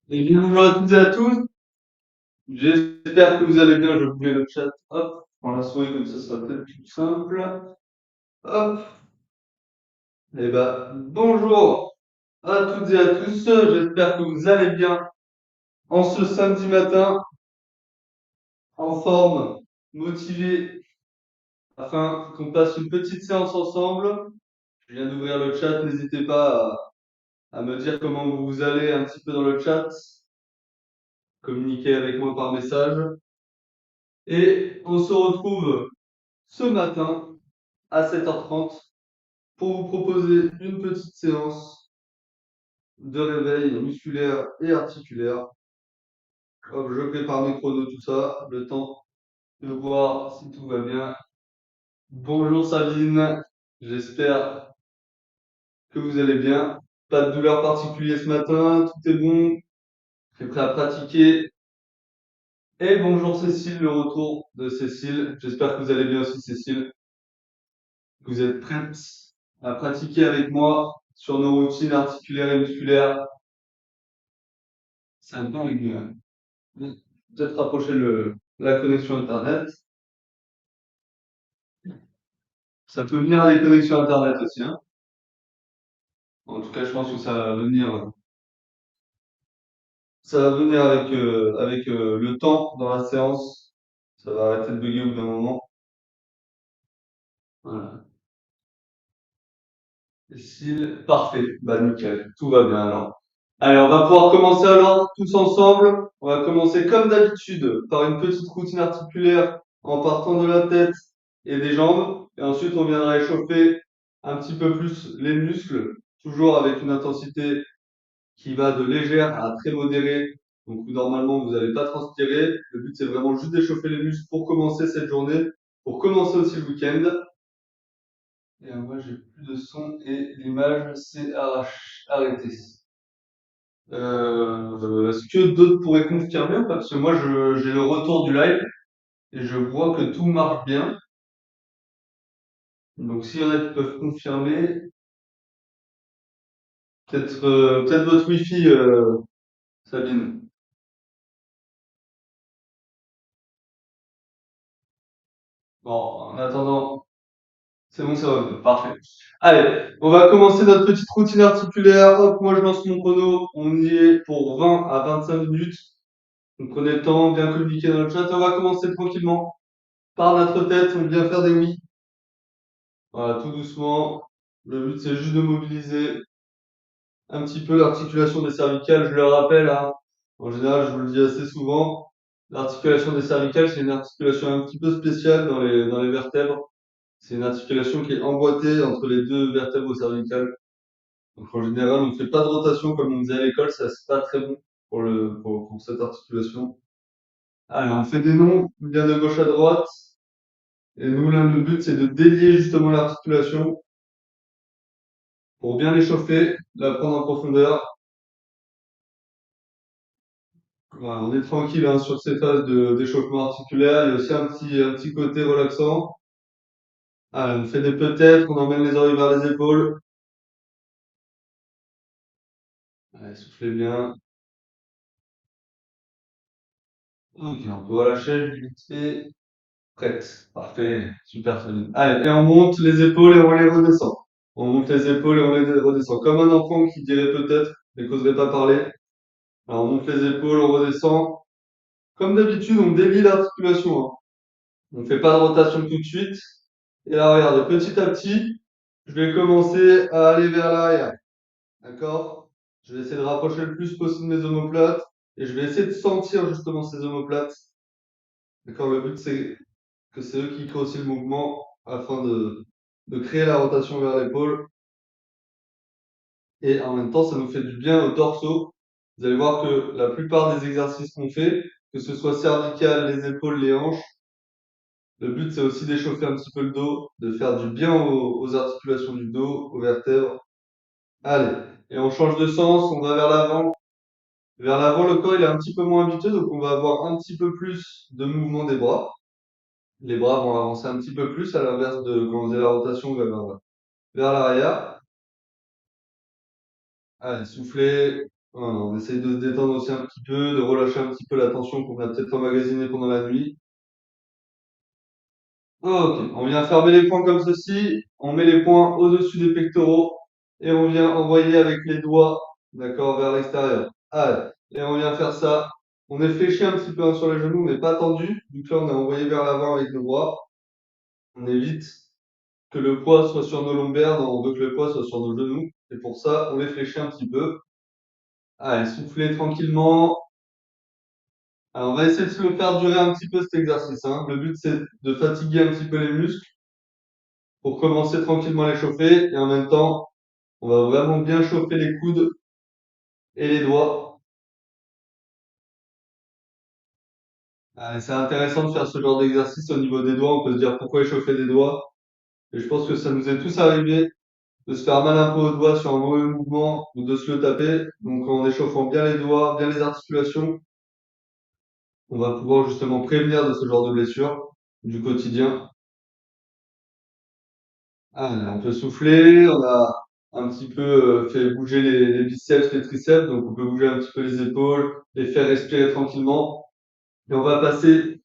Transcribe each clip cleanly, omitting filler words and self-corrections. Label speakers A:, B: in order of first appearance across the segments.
A: Et bien, bonjour à toutes et à tous. J'espère que vous allez bien. Je vous mets le chat. Hop. Prends la souris comme ça sera peut-être plus simple. Hop. Et bonjour à toutes et à tous. J'espère que vous allez bien en ce samedi matin, en forme, motivé, afin qu'on passe une petite séance ensemble. Je viens d'ouvrir le chat. N'hésitez pas à me dire comment vous allez un petit peu dans le chat. Communiquez avec moi par message. Et on se retrouve ce matin à 7h30 pour vous proposer une petite séance de réveil musculaire et articulaire. Hop, je prépare mes chronos, tout ça, le temps de voir si tout va bien. Bonjour Sabine, j'espère que vous allez bien. Pas de douleur particulière ce matin, tout est bon, tu es prêt à pratiquer. Et bonjour Cécile, le retour de Cécile. J'espère que vous allez bien aussi Cécile, que vous êtes prête à pratiquer avec moi sur nos routines articulaires et musculaires. C'est un peu avec peut-être rapprocher la connexion Internet. Ça peut venir avec connexion Internet aussi, hein. En tout cas, je pense que ça va venir avec le temps dans la séance. Ça va arrêter de bugger au bout d'un moment. Voilà. Cécile, parfait. Bah, nickel. Tout va bien alors. Allez, on va pouvoir commencer alors tous ensemble. On va commencer comme d'habitude par une petite routine articulaire en partant de la tête et des jambes. Et ensuite, on viendra échauffer un petit peu plus les muscles, toujours avec une intensité qui va de légère à très modérée. Donc, normalement, vous n'allez pas transpirer. Le but, c'est vraiment juste d'échauffer les muscles pour commencer cette journée, pour commencer aussi le week-end. Et moi, j'ai plus de son et l'image s'est arrêtée. Est-ce que d'autres pourraient confirmer ou pas? Parce que moi, j'ai le retour du live et je vois que tout marche bien. Donc, s'il y en a qui peuvent confirmer, peut-être votre Wi-Fi, Sabine. Bon, en attendant, c'est bon, ça va bien. Parfait. Allez, on va commencer notre petite routine articulaire. Hop, moi, je lance mon chrono. On y est pour 20 à 25 minutes. Donc, prenez le temps, bien communiquer dans le chat. On va commencer tranquillement par notre tête. On vient faire des oui. Voilà, tout doucement. Le but, c'est juste de mobiliser un petit peu l'articulation des cervicales. Je le rappelle, hein, en général, je vous le dis assez souvent, l'articulation des cervicales, c'est une articulation un petit peu spéciale dans les vertèbres. C'est une articulation qui est emboîtée entre les deux vertèbres cervicales. Donc, en général, on ne fait pas de rotation comme on faisait à l'école, ça c'est pas très bon pour cette articulation. Allez, on fait des noms, bien de gauche à droite. Et nous, là, le but, c'est de délier justement l'articulation pour bien l'échauffer, la prendre en profondeur. Voilà, on est tranquille hein, sur ces phases d'échauffement articulaire. Il y a aussi un petit côté relaxant. Allez, on fait des peut-être, on emmène les oreilles vers les épaules. Allez, soufflez bien. Ok, on peut relâcher vite fait. Prête. Parfait. Super, Sabine. Allez, et on monte les épaules et on les redescend. On monte les épaules et on les redescend. Comme un enfant qui dirait peut-être, mais qu'oserait pas parler. Alors, on monte les épaules, on redescend. Comme d'habitude, on délie l'articulation, hein. On ne fait pas de rotation tout de suite. Et là, regardez, petit à petit, je vais commencer à aller vers l'arrière. D'accord? Je vais essayer de rapprocher le plus possible mes omoplates. Et je vais essayer de sentir justement ces omoplates. D'accord? Le but, c'est que c'est eux qui créent aussi le mouvement afin de créer la rotation vers l'épaule. Et en même temps, ça nous fait du bien au torse. Vous allez voir que la plupart des exercices qu'on fait, que ce soit cervical, les épaules, les hanches, le but c'est aussi d'échauffer un petit peu le dos, de faire du bien aux articulations du dos, aux vertèbres. Allez, et on change de sens, on va vers l'avant. Vers l'avant, le corps il est un petit peu moins habitué, donc on va avoir un petit peu plus de mouvement des bras. Les bras vont avancer un petit peu plus, à l'inverse de quand on faisait la rotation, on va vers l'arrière. Allez, soufflez. Voilà, on essaye de se détendre aussi un petit peu, de relâcher un petit peu la tension qu'on a peut-être emmagasinée pendant la nuit. Ok, on vient fermer les poings comme ceci, on met les poings au-dessus des pectoraux et on vient envoyer avec les doigts, d'accord, vers l'extérieur. Allez, et on vient faire ça. On est fléchi un petit peu hein, sur les genoux, mais pas tendu. Du coup, là, on est envoyé vers l'avant avec nos bras. On évite que le poids soit sur nos lombaires, non, on veut que le poids soit sur nos genoux. Et pour ça, on les fléchit un petit peu. Allez, soufflez tranquillement. Alors, on va essayer de se le faire durer un petit peu cet exercice, hein. Le but, c'est de fatiguer un petit peu les muscles pour commencer tranquillement à les chauffer. Et en même temps, on va vraiment bien chauffer les coudes et les doigts. C'est intéressant de faire ce genre d'exercice au niveau des doigts. On peut se dire pourquoi échauffer des doigts. Et je pense que ça nous est tous arrivé de se faire mal un peu aux doigts sur un mauvais mouvement ou de se le taper. Donc en échauffant bien les doigts, bien les articulations, on va pouvoir justement prévenir de ce genre de blessures du quotidien. On peut souffler, on a un petit peu fait bouger les biceps, les triceps, donc on peut bouger un petit peu les épaules, les faire respirer tranquillement. Et on va passer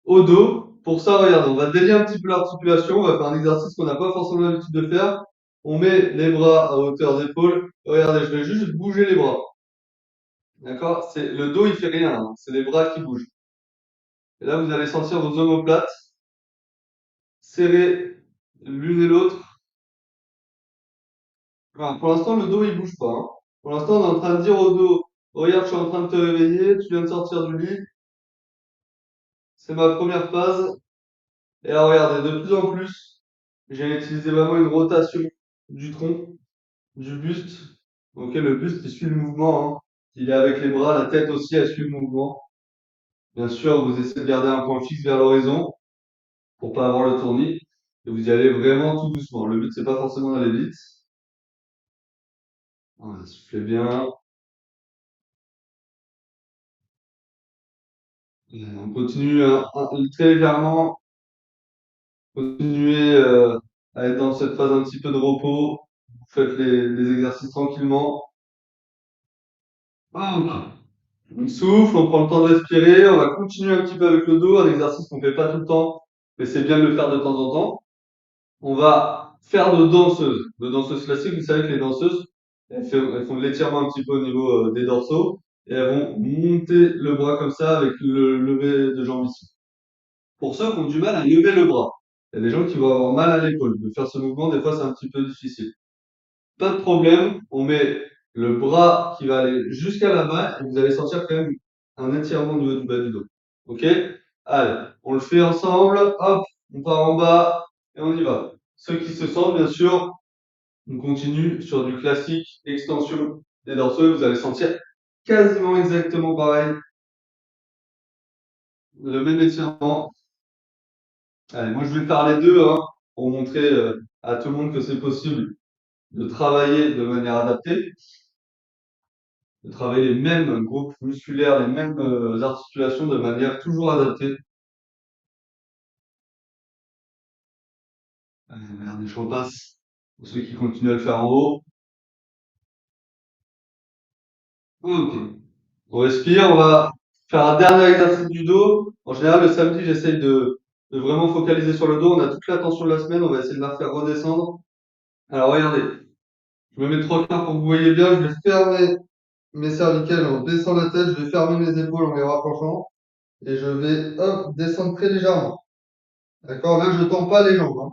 A: au dos. Pour ça, regarde, on va délier un petit peu l'articulation, on va faire un exercice qu'on n'a pas forcément l'habitude de faire. On met les bras à hauteur d'épaule. Regardez, je vais juste bouger les bras. D'accord? C'est le dos, il fait rien, hein. C'est les bras qui bougent. Et là, vous allez sentir vos omoplates serrées l'une et l'autre. Voilà, pour l'instant, le dos, il bouge pas, hein. Pour l'instant, on est en train de dire au dos, regarde, je suis en train de te réveiller, tu viens de sortir du lit. C'est ma première phase. Et là, regardez, de plus en plus, j'ai utilisé vraiment une rotation du tronc, du buste. Ok, le buste, il suit le mouvement, hein. Il est avec les bras, la tête aussi, elle suit le mouvement. Bien sûr, vous essayez de garder un point fixe vers l'horizon pour pas avoir le tournis. Et vous y allez vraiment tout doucement. Le but, c'est pas forcément d'aller vite. Voilà, soufflez bien. On continue très légèrement. Continuez à être dans cette phase un petit peu de repos. Vous faites les exercices tranquillement. Ok. On souffle, on prend le temps de respirer. On va continuer un petit peu avec le dos, un exercice qu'on fait pas tout le temps, mais c'est bien de le faire de temps en temps. On va faire de danseuses. De danseuses classiques, vous savez que les danseuses, elles font de l'étirement un petit peu au niveau des dorsaux et elles vont monter le bras comme ça avec le lever de jambe ici. Pour ceux qui ont du mal à lever le bras, il y a des gens qui vont avoir mal à l'épaule. De faire ce mouvement, des fois, c'est un petit peu difficile. Pas de problème, on met le bras qui va aller jusqu'à là-bas et vous allez sentir quand même un étirement au niveau du bas du dos. Ok? Allez, on le fait ensemble. Hop, on part en bas et on y va. Ceux qui se sentent, bien sûr, on continue sur du classique, extension des dorsaux. Vous allez sentir quasiment exactement pareil. Le même étirement. Allez, moi je vais faire les deux hein, pour montrer à tout le monde que c'est possible de travailler de manière adaptée, de travailler les mêmes groupes musculaires, les mêmes articulations de manière toujours adaptée. Regardez, je repasse pour ceux qui continuent à le faire en haut. Ok. On respire, on va faire un dernier exercice du dos. En général, le samedi, j'essaye de vraiment focaliser sur le dos. On a toute la tension de la semaine, on va essayer de la faire redescendre. Alors regardez, je me mets trois quarts pour que vous voyez bien, je vais fermer mes cervicales en baissant la tête, je vais fermer mes épaules en les rapprochant et je vais hop, descendre très légèrement. D'accord? Là, je tends pas les jambes, hein.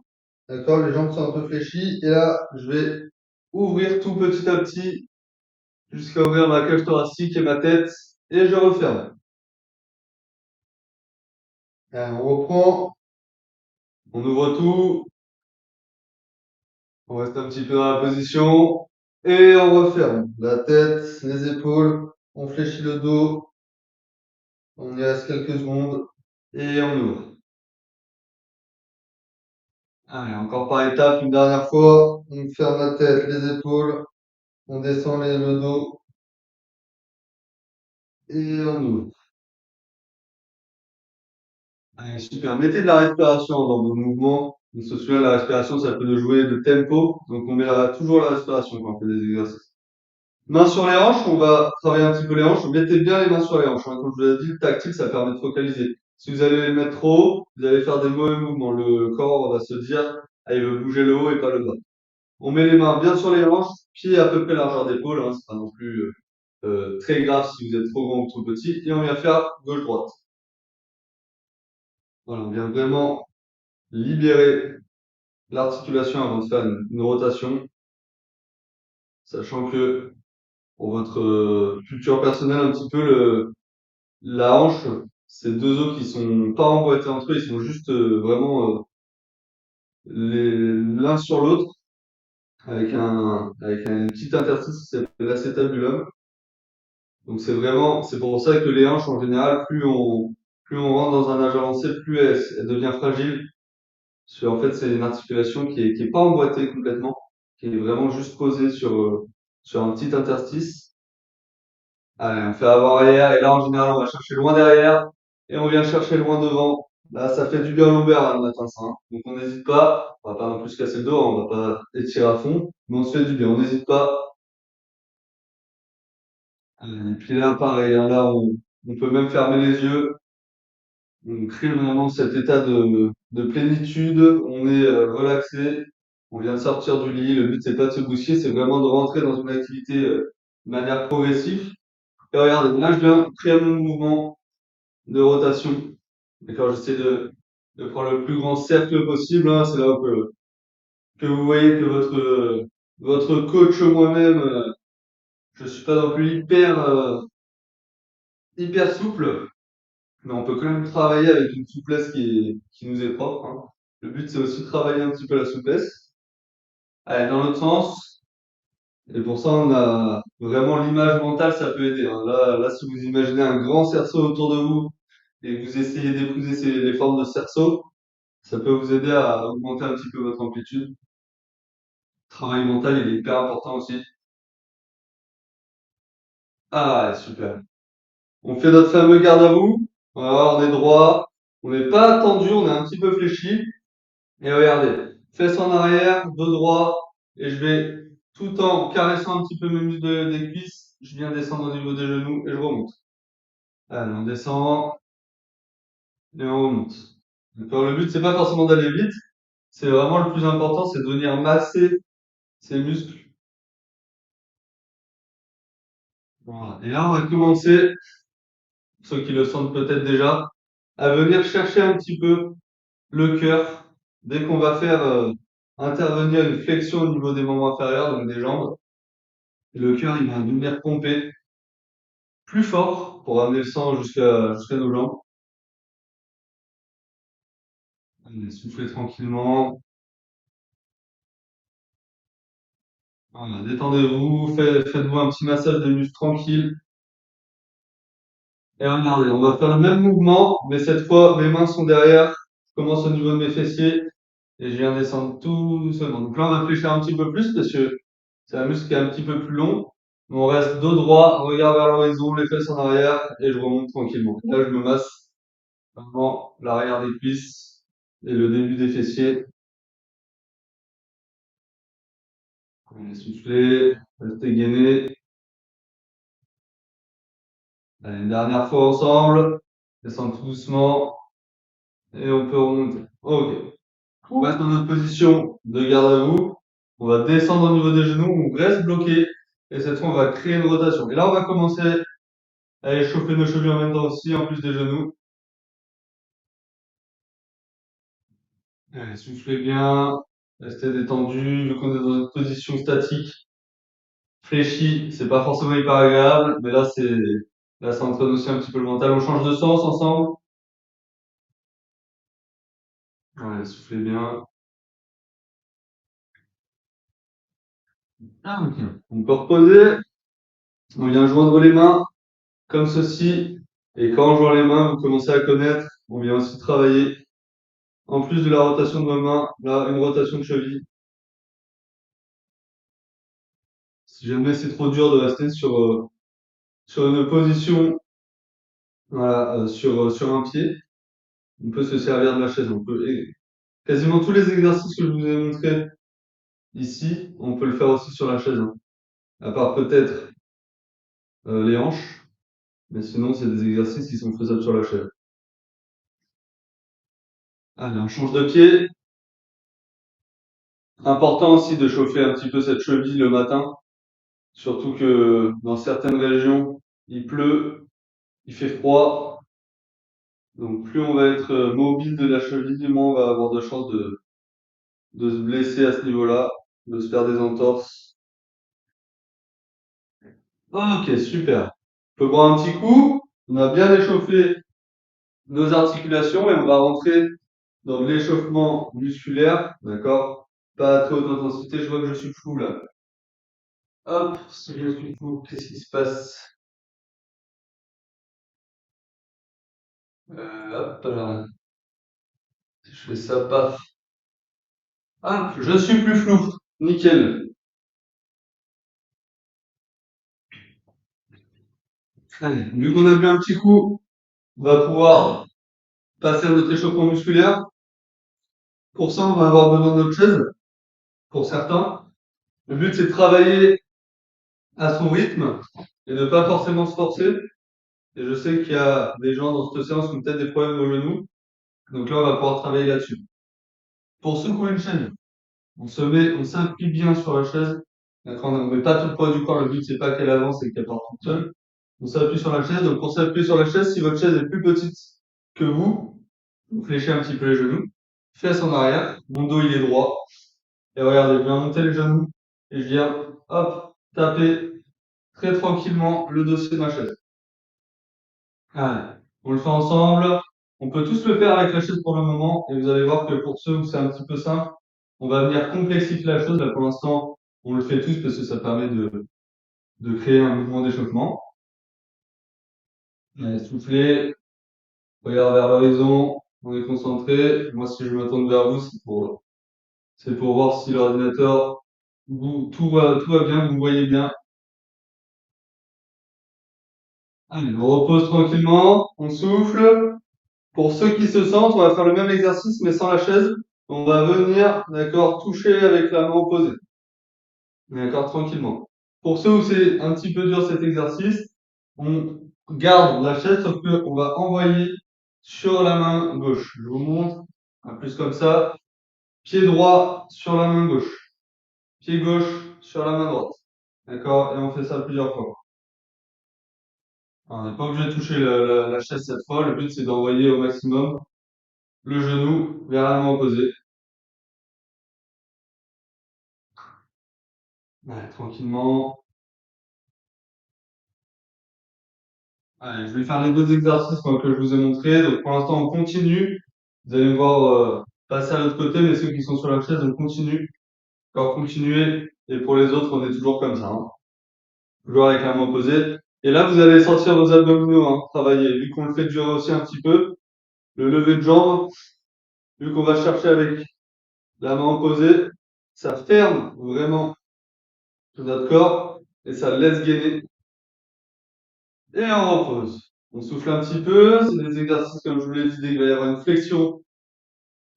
A: D'accord? Les jambes sont un peu fléchies et là, je vais ouvrir tout petit à petit jusqu'à ouvrir ma cage thoracique et ma tête et je referme. On reprend, on ouvre tout, on reste un petit peu dans la position et on referme. La tête, les épaules, on fléchit le dos, on y reste quelques secondes et on ouvre. Allez, encore par étapes, une dernière fois. On ferme la tête, les épaules, on descend le dos et on ouvre. Allez, super. Mettez de la respiration dans vos mouvements. On se souvient, la respiration, ça peut nous jouer de tempo. Donc, on met toujours la respiration quand on fait des exercices. Mains sur les hanches, on va travailler un petit peu les hanches. Mettez bien les mains sur les hanches, hein. Comme je vous l'ai dit, le tactile, ça permet de focaliser. Si vous allez les mettre trop haut, vous allez faire des mauvais mouvements. Le corps va se dire, ah, il veut bouger le haut et pas le bas. On met les mains bien sur les hanches, pieds à peu près largeur d'épaule, hein. C'est pas non plus très grave si vous êtes trop grand ou trop petit. Et on vient faire gauche-droite. Voilà, on vient vraiment libérer l'articulation avant de faire une rotation, sachant que pour votre culture personnelle un petit peu, la hanche, c'est deux os qui sont pas emboîtés entre eux, ils sont juste vraiment l'un sur l'autre avec un petit interstice qui s'appelle l'acétabulum. Donc c'est pour ça que les hanches en général, plus on rentre dans un âge avancé, plus elle devient fragile. Parce qu'en fait, c'est une articulation qui est pas emboîtée complètement, qui est vraiment juste posée sur un petit interstice. Allez, on fait avant-arrière, et là, en général, on va chercher loin derrière, et on vient chercher loin devant. Là, ça fait du bien lombaire, là, le matin, ça, hein. Donc, on n'hésite pas. On va pas non plus se casser le dos, hein, on va pas étirer à fond, mais on se fait du bien. On n'hésite pas. Et puis là, pareil, hein, là, on peut même fermer les yeux. On crée vraiment cet état de plénitude. On est relaxé. On vient de sortir du lit. Le but, c'est pas de se bousiller, c'est vraiment de rentrer dans une activité de manière progressive. Et regardez, là, je viens créer mon mouvement de rotation. D'accord, j'essaie de prendre le plus grand cercle possible, hein. C'est là où que vous voyez que votre coach moi-même, je suis pas non plus hyper souple, mais on peut quand même travailler avec une souplesse qui nous est propre, hein. Le but, c'est aussi de travailler un petit peu la souplesse. Allez, dans l'autre sens. Et pour ça, on a vraiment l'image mentale, ça peut aider, hein. Là, si vous imaginez un grand cerceau autour de vous et que vous essayez d'épouser les formes de cerceau, ça peut vous aider à augmenter un petit peu votre amplitude. Le travail mental, il est hyper important aussi. Ah, ouais, super. On fait notre fameux garde à vous. Voilà, on est droit. On n'est pas tendu, on est un petit peu fléchi. Et regardez, fesses en arrière, dos droit. Et je vais, tout en caressant un petit peu mes muscles des cuisses, je viens descendre au niveau des genoux et je remonte. Allez, on descend et on remonte. D'accord, le but, c'est pas forcément d'aller vite. C'est vraiment le plus important, c'est de venir masser ces muscles. Voilà. Et là, on va commencer, ceux qui le sentent peut-être déjà, à venir chercher un petit peu le cœur dès qu'on va faire intervenir une flexion au niveau des membres inférieurs, donc des jambes. Le cœur, il va venir pomper plus fort pour amener le sang jusqu'à nos jambes. Allez, soufflez tranquillement. Voilà, détendez-vous, faites-vous un petit massage des muscles tranquille. Et regardez, on va faire le même mouvement, mais cette fois, mes mains sont derrière. Je commence au niveau de mes fessiers et je viens descendre tout doucement. Donc là, on va fléchir un petit peu plus parce que c'est un muscle qui est un petit peu plus long. On reste dos droit, regard vers l'horizon, les fesses en arrière et je remonte tranquillement. Là, je me masse vraiment l'arrière des cuisses et le début des fessiers. On est soufflé, restez gainé. Allez, une dernière fois ensemble. Descendre tout doucement et on peut remonter. Ok. On reste dans notre position de garde à vous. On va descendre au niveau des genoux, on reste bloqué. Et cette fois, on va créer une rotation. Et là, on va commencer à échauffer nos chevilles en même temps aussi, en plus des genoux. Allez, soufflez bien, restez détendu. Vu qu'on est dans une position statique, fléchie, c'est pas forcément hyper agréable, mais là, ça entraîne aussi un petit peu le mental. On change de sens ensemble. Allez, soufflez bien. Ah, ok. On peut reposer. On vient joindre les mains comme ceci. Et quand on joint les mains, vous commencez à connaître. On vient aussi travailler, en plus de la rotation de nos mains, là, une rotation de cheville. Si jamais c'est trop dur de rester sur une position, voilà, sur un pied, on peut se servir de la chaise. Quasiment tous les exercices que je vous ai montrés ici, on peut le faire aussi sur la chaise, hein. À part peut-être les hanches. Mais sinon, c'est des exercices qui sont faisables sur la chaise. Allez, on change de pied. Important aussi de chauffer un petit peu cette cheville le matin. Surtout que dans certaines régions, il pleut, il fait froid. Donc plus on va être mobile de la cheville, moins on va avoir de chances de se blesser à ce niveau-là, de se faire des entorses. Ok, super. On peut boire un petit coup. On a bien échauffé nos articulations et on va rentrer dans l'échauffement musculaire, d'accord? Pas à très haute intensité, je vois que je suis flou là. Hop, si je suis flou, qu'est-ce qui se passe? Hop là, si je fais ça, paf. Hop, je suis plus flou. Nickel. Allez, vu qu'on a bu un petit coup, on va pouvoir passer à notre échauffement musculaire. Pour ça, on va avoir besoin de notre chaise, pour certains. Le but, c'est de travailler à son rythme et de pas forcément se forcer. Et je sais qu'il y a des gens dans cette séance qui ont peut-être des problèmes au genou. Donc là, on va pouvoir travailler là-dessus. Pour ceux qui ont une chaise, on s'appuie bien sur la chaise. D'accord, on ne met pas tout le poids du corps. Le but, c'est pas qu'elle avance et qu'elle parte toute seule. On s'appuie sur la chaise. Donc, pour s'appuyer sur la chaise, si votre chaise est plus petite que vous fléchez un petit peu les genoux. Fesse en arrière. Mon dos, il est droit. Et regardez, je viens monter les genoux. Et je viens, hop, taper très tranquillement le dossier de ma chaise. Allez, on le fait ensemble. On peut tous le faire avec la chaise pour le moment. Et vous allez voir que pour ceux où c'est un petit peu simple, on va venir complexifier la chose. Là, pour l'instant, on le fait tous parce que ça permet de créer un mouvement d'échauffement. Allez, soufflez, regarde vers l'horizon, on est concentré. Moi, si je me tourne vers vous, c'est pour voir si l'ordinateur, tout va bien, vous me voyez bien. Allez, on repose tranquillement, on souffle. Pour ceux qui se sentent, on va faire le même exercice mais sans la chaise. On va venir, d'accord, toucher avec la main opposée. D'accord, tranquillement. Pour ceux où c'est un petit peu dur cet exercice, on garde la chaise sauf qu'on va envoyer sur la main gauche. Je vous montre, un plus comme ça. Pied droit sur la main gauche. Pied gauche sur la main droite. D'accord? Et on fait ça plusieurs fois. Alors, on n'est pas obligé de toucher la chaise cette fois. Le but, c'est d'envoyer au maximum le genou vers la main opposée. Ouais, tranquillement. Allez, je vais faire les deux exercices que je vous ai montrés. Donc, pour l'instant, on continue. Vous allez me voir passer à l'autre côté, mais ceux qui sont sur la chaise, on continue. Encore continuer. Et pour les autres, on est toujours comme ça, hein. Toujours avec la main opposée. Et là, vous allez sentir vos abdominaux, hein, travailler. Vu qu'on le fait durer aussi un petit peu, le lever de jambe, vu qu'on va chercher avec la main opposée, ça ferme vraiment tout notre corps et ça laisse gainer. Et on repose. On souffle un petit peu. C'est des exercices, comme je vous l'ai dit, dès qu'il va y avoir une flexion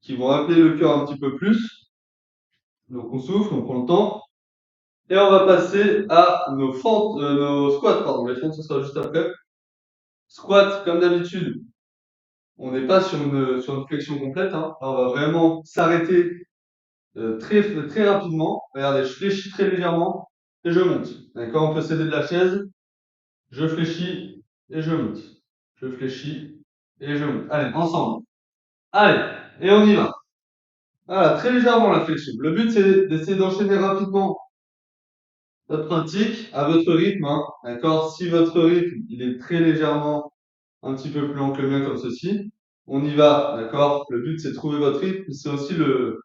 A: qui vont appeler le cœur un petit peu plus. Donc on souffle, on prend le temps. Et on va passer à nos squats, pardon. Les fentes, ce sera juste après. Squat, comme d'habitude, on n'est pas sur une flexion complète, hein. Là, on va vraiment s'arrêter très rapidement. Regardez, je fléchis très légèrement et je monte. D'accord? On peut s'aider de la chaise. Je fléchis et je monte. Je fléchis et je monte. Allez, ensemble. Allez, et on y va. Voilà, très légèrement la flexion. Le but, c'est d'essayer d'enchaîner rapidement votre pratique à votre rythme, hein. D'accord? Si votre rythme, il est très légèrement un petit peu plus lent que le mien comme ceci, on y va. D'accord? Le but, c'est de trouver votre rythme. C'est aussi le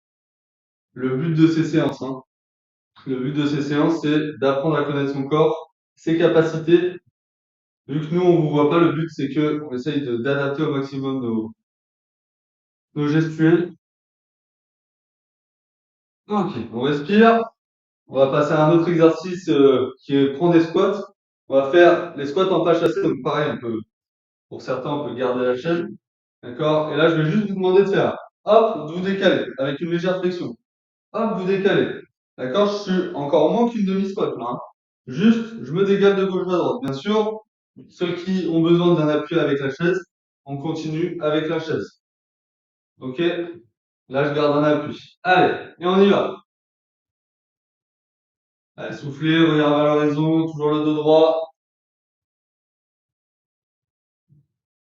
A: but de ces séances, hein. Le but de ces séances, c'est d'apprendre à connaître son corps, ses capacités. Vu que nous, on vous voit pas, le but, c'est que on essaye d'adapter au maximum nos gestuels. Ok, on respire. On va passer à un autre exercice qui est prendre des squats. On va faire les squats en pas chassé. Donc pareil, pour certains, on peut garder la chaise. D'accord? Et là, je vais juste vous demander de faire, hop, de vous décaler avec une légère flexion. Hop, vous décalez. D'accord? Je suis encore moins qu'une demi-squat là, hein. Juste, je me dégage de gauche à droite. Bien sûr, ceux qui ont besoin d'un appui avec la chaise, on continue avec la chaise. Ok? Là, je garde un appui. Allez, et on y va. Allez, soufflez, regard vers l'horizon, toujours le dos droit.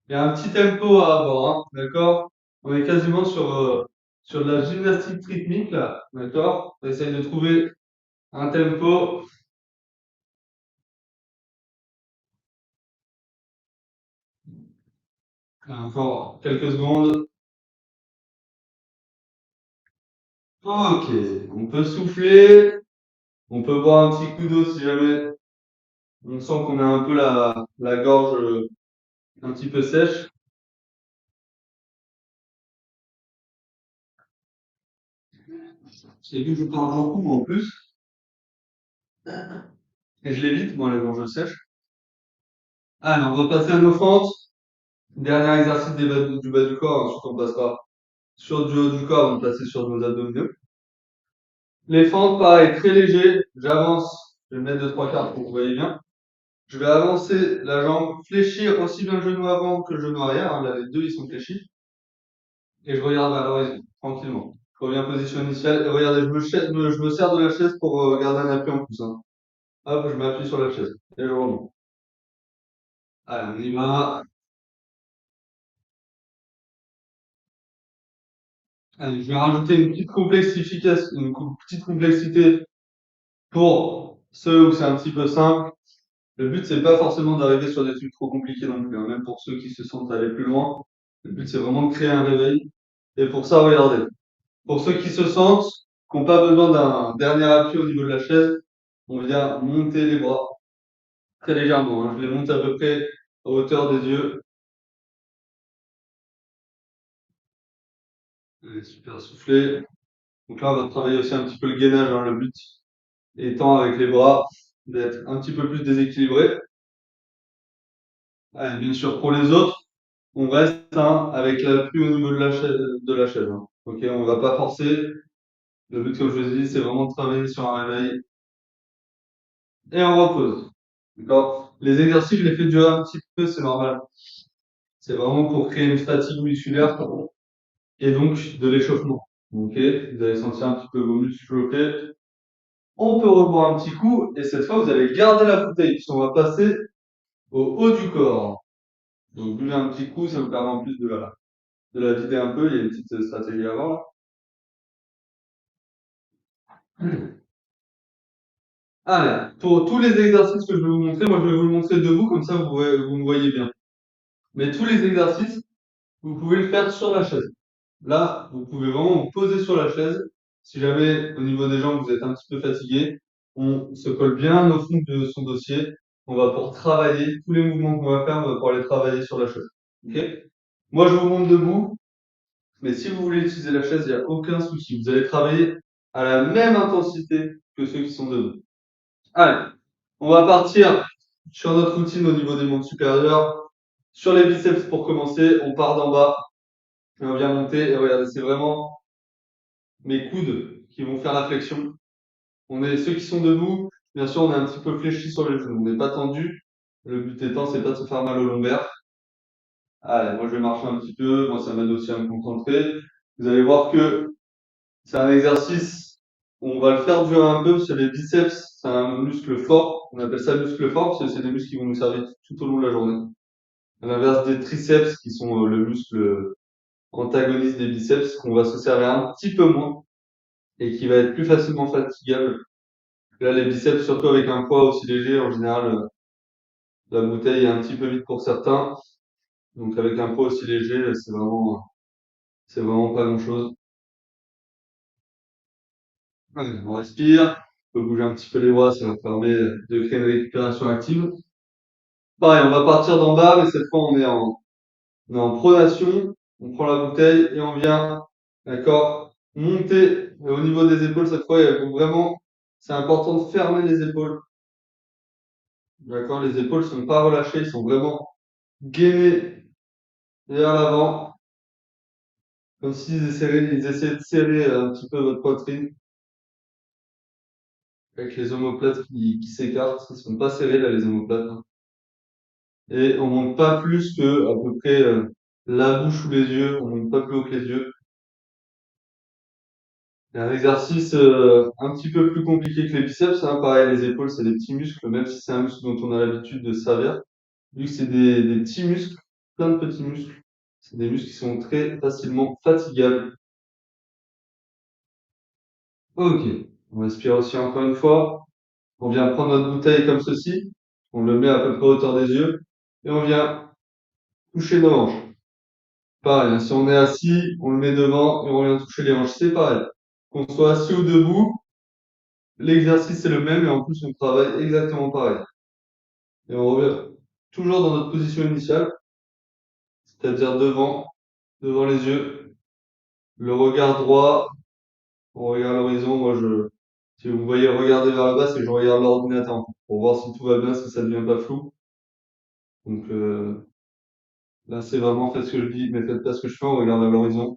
A: Il y a un petit tempo à avoir, hein, d'accord? On est quasiment sur de la gymnastique rythmique, là, d'accord? On essaye de trouver un tempo. Encore quelques secondes. Ok, on peut souffler, on peut boire un petit coup d'eau si jamais on sent qu'on a un peu la gorge un petit peu sèche. J'ai vu que je parle beaucoup, moi, en plus, et je l'évite, moi, la gorge sèche. Allez, on va passer à nos fentes. Dernier exercice du bas du corps, ensuite on passera sur du haut du corps avant de passer sur nos abdominaux. Les fentes, pareil, très léger. J'avance, je vais me mettre de trois quarts pour que vous voyez bien. Je vais avancer la jambe, fléchir aussi bien le genou avant que le genou arrière, hein. Là, les deux, ils sont fléchis. Et je regarde vers l'horizon, tranquillement. Je reviens en position initiale. Et regardez, je me sers de la chaise pour garder un appui en plus, hein. Hop, je m'appuie sur la chaise. Et je remonte. Allez, on y va. Allez, je vais rajouter une petite complexification, petite complexité pour ceux où c'est un petit peu simple. Le but, c'est pas forcément d'arriver sur des trucs trop compliqués non plus, hein, même pour ceux qui se sentent aller plus loin. Le but, c'est vraiment de créer un réveil. Et pour ça, regardez. Pour ceux qui se sentent, qui n'ont pas besoin d'un dernier appui au niveau de la chaise, on vient monter les bras très légèrement, hein. Je les monte à peu près à hauteur des yeux. Allez, super soufflé. Donc là, on va travailler aussi un petit peu le gainage, hein. Le but étant avec les bras d'être un petit peu plus déséquilibré. Allez, bien sûr, pour les autres, on reste hein, avec l'appui au niveau de la chaise, hein. Ok, on va pas forcer. Le but, comme je vous ai dit, c'est vraiment de travailler sur un réveil et on repose. D'accord? Les exercices, je les fais durer un petit peu, c'est normal. C'est vraiment pour créer une fatigue musculaire et donc de l'échauffement. Ok? Vous allez sentir un petit peu vos muscles chauffer. On peut reboire un petit coup et cette fois, vous allez garder la bouteille puisqu'on va passer au haut du corps. Donc, buvez un petit coup, ça vous permet en plus de la vider un peu. Il y a une petite stratégie avant, là. Allez, pour tous les exercices que je vais vous montrer, moi je vais vous le montrer debout, comme ça vous me voyez bien. Mais tous les exercices, vous pouvez le faire sur la chaise. Là, vous pouvez vraiment vous poser sur la chaise. Si jamais au niveau des jambes vous êtes un petit peu fatigué, on se colle bien au fond de son dossier. On va pouvoir travailler tous les mouvements qu'on va faire, on va pouvoir les travailler sur la chaise. Ok? Moi, je vous montre debout, mais si vous voulez utiliser la chaise, il n'y a aucun souci. Vous allez travailler à la même intensité que ceux qui sont debout. Allez, on va partir sur notre routine au niveau des membres supérieurs. Sur les biceps pour commencer, on part d'en bas et on vient monter. Et regardez, c'est vraiment mes coudes qui vont faire la flexion. On est ceux qui sont debout, bien sûr, on est un petit peu fléchi sur les genoux. On n'est pas tendu. Le but étant, c'est pas de se faire mal au lombaire. Allez, moi je vais marcher un petit peu. Moi, ça m'aide aussi à me concentrer. Vous allez voir que c'est un exercice. On va le faire durer un peu parce que les biceps, c'est un muscle fort. On appelle ça muscle fort parce que c'est des muscles qui vont nous servir tout au long de la journée. À l'inverse des triceps qui sont le muscle antagoniste des biceps qu'on va se servir un petit peu moins et qui va être plus facilement fatigable. Là, les biceps, surtout avec un poids aussi léger, en général, la bouteille est un petit peu vide pour certains. Donc avec un poids aussi léger, c'est vraiment pas grand-chose. Allez, on respire. On peut bouger un petit peu les bras, ça va permettre de créer une récupération active. Pareil, on va partir d'en bas, mais cette fois on est en pronation. On prend la bouteille et on vient, d'accord, monter au niveau des épaules. Cette fois, il faut vraiment, c'est important de fermer les épaules. D'accord, les épaules sont pas relâchées, ils sont vraiment gainées vers l'avant, comme s'ils essayaient de serrer un petit peu votre poitrine. avec les omoplates qui s'écartent. Ils sont pas serrés là, les omoplates, hein. Et on monte pas plus que à peu près la bouche ou les yeux. On monte pas plus haut que les yeux. C'est un exercice un petit peu plus compliqué que les biceps, hein. Pareil, les épaules, c'est des petits muscles, même si c'est un muscle dont on a l'habitude de se servir. Vu que c'est des petits muscles, plein de petits muscles, c'est des muscles qui sont très facilement fatigables. Ok, on respire aussi encore une fois. On vient prendre notre bouteille comme ceci. On le met à peu près à hauteur des yeux. Et on vient toucher nos hanches. Pareil, hein, si on est assis, on le met devant et on vient toucher les hanches. C'est pareil. Qu'on soit assis ou debout, l'exercice est le même et en plus on travaille exactement pareil. Et on revient toujours dans notre position initiale, c'est-à-dire devant les yeux, le regard droit, on regarde l'horizon. Si vous me voyez regarder vers le bas, c'est que je regarde l'ordinateur pour voir si tout va bien, si ça ne devient pas flou. Donc là, c'est vraiment faites ce que je dis, mais faites pas ce que je fais, on regarde vers l'horizon.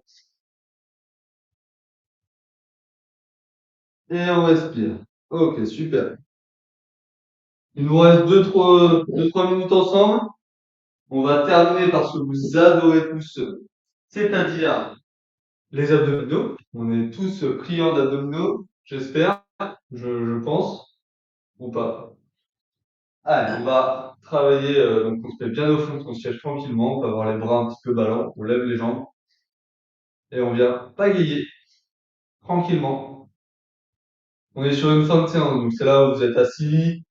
A: Et on respire. Ok, super. Il nous reste deux, trois minutes ensemble. On va terminer par ce que vous adorez tous, c'est-à-dire les abdominaux. On est tous friands d'abdominaux, j'espère, je pense, ou pas. Allez, on va travailler, donc on se met bien au fond de son siège tranquillement, on peut avoir les bras un petit peu ballants, on lève les jambes et on vient pagayer tranquillement. On est sur une fin de séance, donc c'est là où vous êtes assis,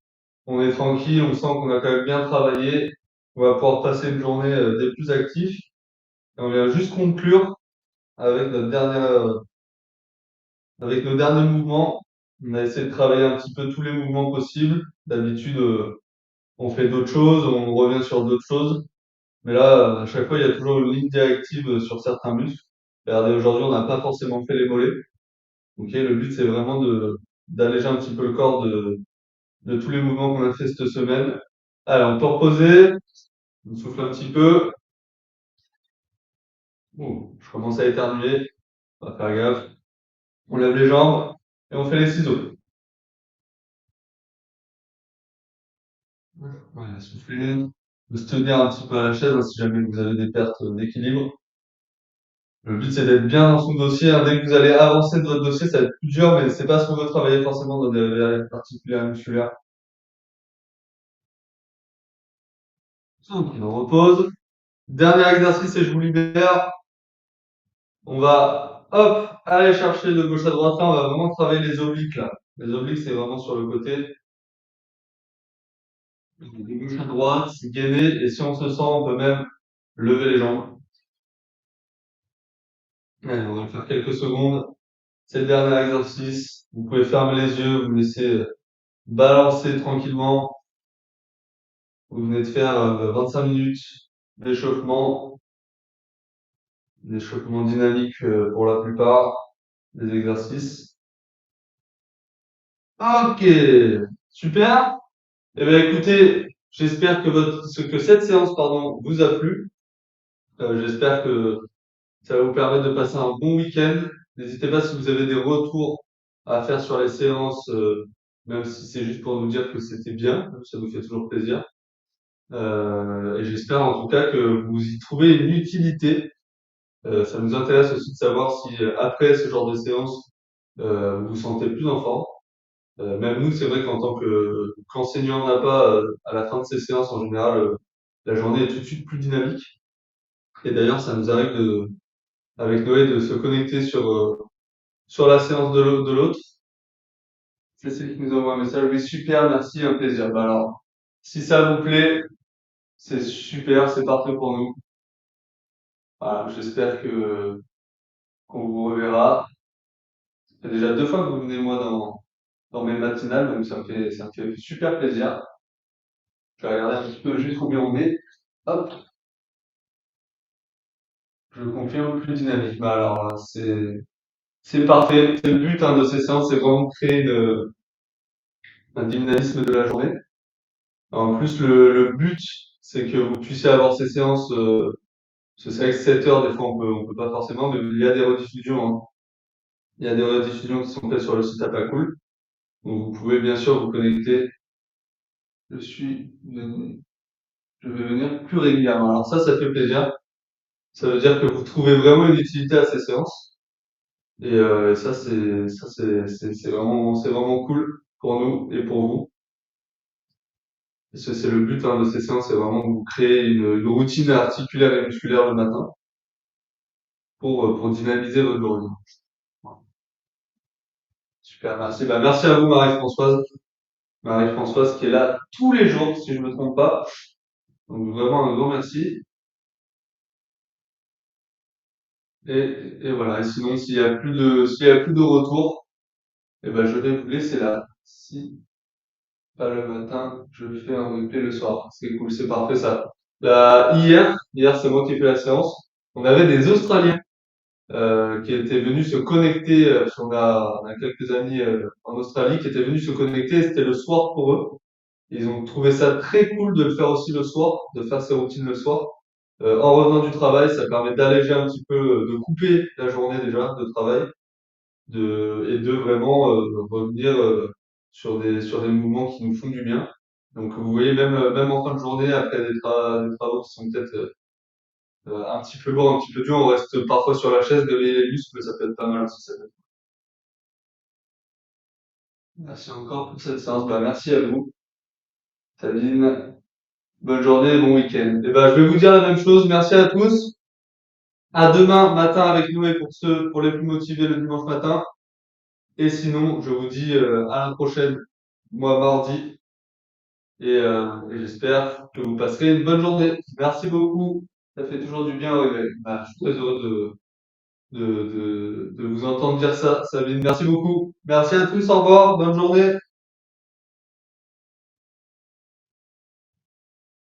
A: on est tranquille, on sent qu'on a quand même bien travaillé, on va pouvoir passer une journée des plus actifs et on vient juste conclure avec avec nos derniers mouvements. On a essayé de travailler un petit peu tous les mouvements possibles. D'habitude, on fait d'autres choses, on revient sur d'autres choses. Mais là, à chaque fois, il y a toujours une ligne directive sur certains muscles. Regardez, aujourd'hui, on n'a pas forcément fait les mollets. Ok, le but, c'est vraiment d'alléger un petit peu le corps de tous les mouvements qu'on a fait cette semaine. Allez, on peut reposer, on souffle un petit peu. Ouh, je commence à éternuer, on va faire gaffe. On lève les jambes et on fait les ciseaux. Ouais, souffler, de se tenir un petit peu à la chaise, hein, si jamais vous avez des pertes d'équilibre. Le but, c'est d'être bien dans son dossier, hein. Dès que vous allez avancer de votre dossier, ça va être plus dur, mais c'est pas ce qu'on veut travailler forcément dans des réveils articulaires et musculaires. Donc, on repose. Dernier exercice et je vous libère. On va, hop, aller chercher de gauche à droite. Là, on va vraiment travailler les obliques, là. Les obliques, c'est vraiment sur le côté. De gauche à droite, gainer, et si on se sent, on peut même lever les jambes. Allez, on va le faire quelques secondes. C'est le dernier exercice. Vous pouvez fermer les yeux, vous laisser balancer tranquillement. Vous venez de faire 25 minutes d'échauffement, d'échauffement dynamique pour la plupart des exercices. Ok, super. Eh bien, écoutez, j'espère que cette séance, pardon, vous a plu. J'espère que ça va vous permettre de passer un bon week-end. N'hésitez pas si vous avez des retours à faire sur les séances, même si c'est juste pour nous dire que c'était bien, ça nous fait toujours plaisir. Et j'espère en tout cas que vous y trouvez une utilité. Ça nous intéresse aussi de savoir si après ce genre de séance, vous vous sentez plus en forme. Même nous, c'est vrai qu'en tant qu'enseignant n'a-pas, à la fin de ces séances, en général, la journée est tout de suite plus dynamique. Et d'ailleurs, ça nous arrive avec Noé de se connecter sur la séance de l'autre. C'est celui qui nous envoie un message. Oui, super, merci, un plaisir. Bah alors, si ça vous plaît, c'est super, c'est parfait pour nous. Voilà, j'espère qu'on vous reverra. Ça fait déjà 2 fois que vous venez moi dans mes matinales, donc ça me fait super plaisir. Je vais regarder un petit peu juste combien on est. Hop, je confirme plus dynamique. Bah alors là, c'est parfait. C'est le but hein, de ces séances, c'est vraiment de créer un dynamisme de la journée. En plus, le but, c'est que vous puissiez avoir ces séances, parce que c'est vrai que 7 heures, des fois, on peut pas forcément, mais il y a des rediffusions, hein. Il y a des rediffusions qui sont faites sur le site Apacool. Donc, vous pouvez bien sûr vous connecter. Je suis venu, je vais venir plus régulièrement. Alors ça fait plaisir. Ça veut dire que vous trouvez vraiment une utilité à ces séances. Et c'est vraiment cool pour nous et pour vous. Parce que c'est le but hein, de ces séances, c'est vraiment de vous créer une routine articulaire et musculaire le matin pour dynamiser votre journée. Super, merci. Bah, merci à vous, Marie-Françoise. Marie-Françoise qui est là tous les jours, si je me trompe pas. Donc vraiment un grand merci. Et voilà. Et sinon, s'il y a plus de retour, eh ben, je vais vous laisser là. Si pas le matin, je fais un replay le soir. C'est cool, c'est parfait ça. Là, hier, c'est moi qui ai fait la séance. On avait des Australiens qui étaient venus se connecter. Parce on a quelques amis en Australie qui étaient venus se connecter. C'était le soir pour eux. Ils ont trouvé ça très cool de le faire aussi le soir, de faire ces routines le soir. En revenant du travail, ça permet d'alléger un petit peu, de couper la journée déjà de travail, et de vraiment revenir sur des mouvements qui nous font du bien. Donc vous voyez, même en fin de journée, après des travaux qui sont peut-être un petit peu lourds, un petit peu durs, on reste parfois sur la chaise, réveiller les muscles, ça peut être pas mal aussi. Merci encore pour cette séance. Bah, merci à vous, Sabine. Bonne journée, bon week-end. Et ben, je vais vous dire la même chose. Merci à tous. À demain matin avec nous et pour les plus motivés le dimanche matin. Et sinon, je vous dis à la prochaine, moi mardi. Et j'espère que vous passerez une bonne journée. Merci beaucoup. Ça fait toujours du bien au réveil. Bah, je suis très heureux de vous entendre dire ça, Sabine. Merci beaucoup. Merci à tous. Au revoir. Bonne journée.